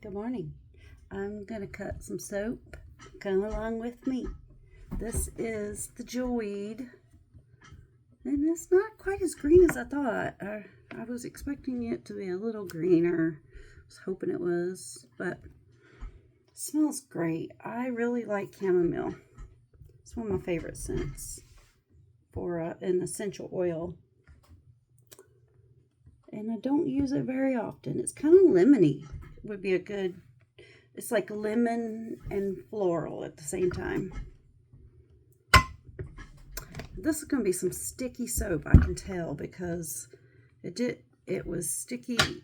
Good morning. I'm going to cut some soap. Come along with me. This is the Jewelweed. And it's not quite as green as I thought. I was expecting it to be a little greener. I was hoping it was. But it smells great. I really like chamomile. It's one of my favorite scents for an essential oil. And I don't use it very often. It's kind of lemony. Would be a good, it's like lemon and floral at the same time. This is going to be some sticky soap, I can tell, because it was sticky.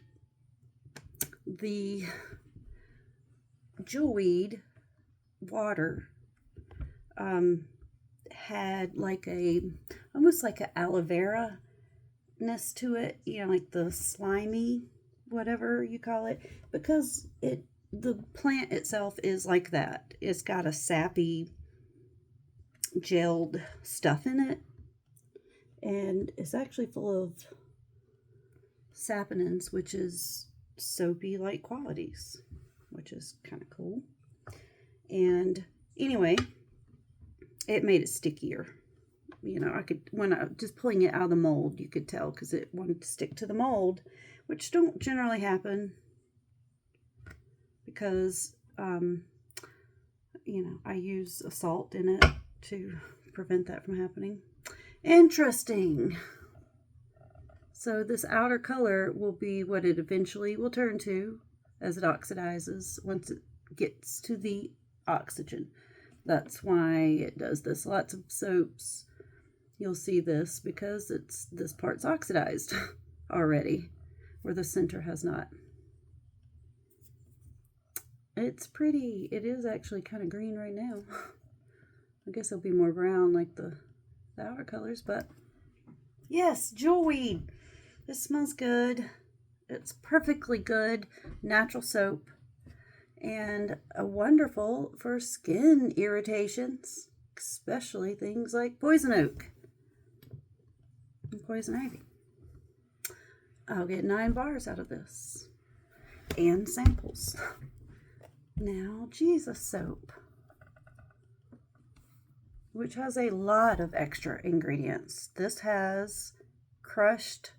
The Jewelweed water had like almost like an aloe vera ness to it, like the slimy, whatever you call it, because the plant itself is like that. It's got a sappy gelled stuff in it, and it's actually full of saponins, which is soapy like qualities, which is kind of cool. And anyway, it made it stickier. I could, when I just pulling it out of the mold, you could tell because it wanted to stick to the mold, which don't generally happen because, I use a salt in it to prevent that from happening. Interesting. So this outer color will be what it eventually will turn to as it oxidizes once it gets to the oxygen. That's why it does this. Lots of soaps, you'll see this because this part's oxidized already, where the center has not. It's pretty. It is actually kind of green right now. I guess it'll be more brown like the outer colors, but yes, Jewelweed. This smells good. It's perfectly good natural soap and wonderful for skin irritations, especially things like poison oak and poison ivy. I'll get 9 bars out of this and samples. Now, Jesus soap, which has a lot of extra ingredients. This has crushed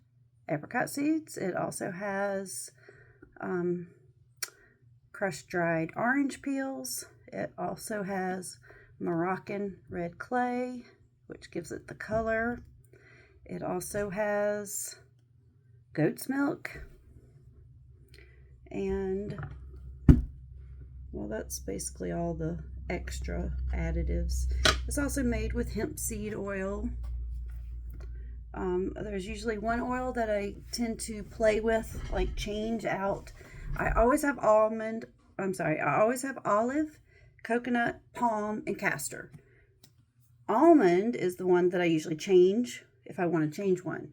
apricot seeds. It also has crushed dried orange peels. It also has Moroccan red clay, which gives it the color. It also has goat's milk. And, well, that's basically all the extra additives. It's also made with hemp seed oil. There's usually one oil that I tend to play with, like change out. I always have olive, coconut, palm, and castor. Almond is the one that I usually change if I want to change one.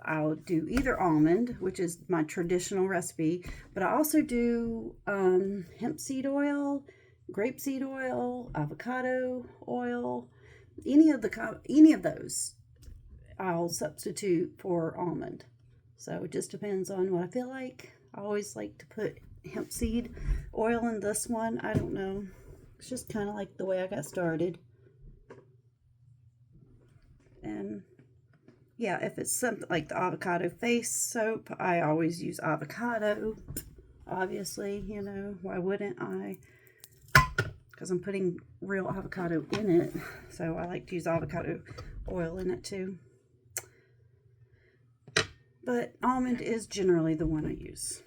I'll do either almond, which is my traditional recipe, but I also do hemp seed oil, grapeseed oil, avocado oil, any of those I'll substitute for almond. So it just depends on what I feel like. I always like to put hemp seed oil in this one. I don't know. It's just kind of like the way I got started. And yeah, if it's something like the avocado face soap, I always use avocado. Obviously, why wouldn't I? Because I'm putting real avocado in it. So I like to use avocado oil in it too. But almond is generally the one I use.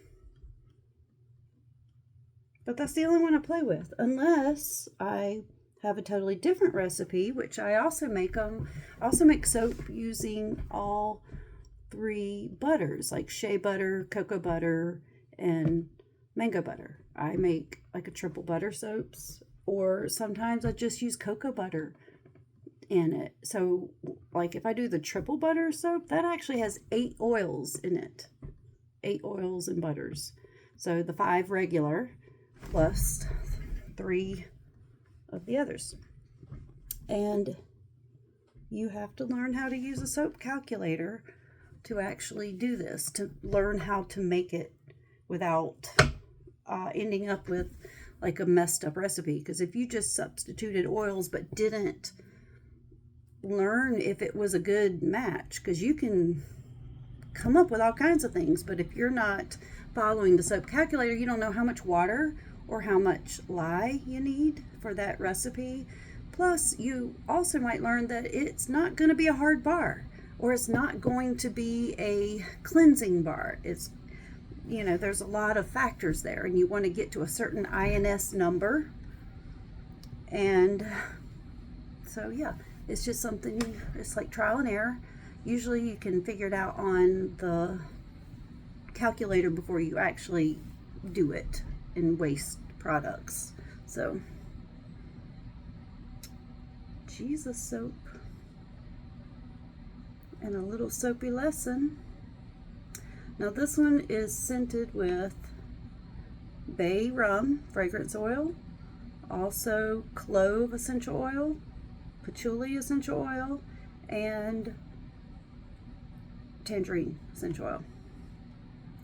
But that's the only one I play with, unless I have a totally different recipe, which I also make soap using all 3 butters, like shea butter, cocoa butter, and mango butter. I make like a triple butter soaps, or sometimes I just use cocoa butter in it. So like if I do the triple butter soap, that actually has 8 oils in it. 8 oils and butters. So the 5 regular plus 3 of the others. And you have to learn how to use a soap calculator to actually do this, to learn how to make it without ending up with like a messed up recipe. Because if you just substituted oils but didn't learn if it was a good match, because you can come up with all kinds of things, but if you're not following the soap calculator, you don't know how much water or how much lye you need for that recipe. Plus, you also might learn that it's not going to be a hard bar, or it's not going to be a cleansing bar. It's, there's a lot of factors there, and you want to get to a certain INS number. And so, yeah, it's just something, it's like trial and error. Usually you can figure it out on the calculator before you actually do it and waste products. So, Jesus soap and a little soapy lesson. Now this one is scented with bay rum fragrance oil, also clove essential oil, patchouli essential oil, and tangerine essential oil.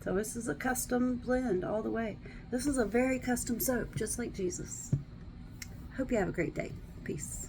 So this is a custom blend all the way. This is a very custom soap, just like Jesus. Hope you have a great day. Peace.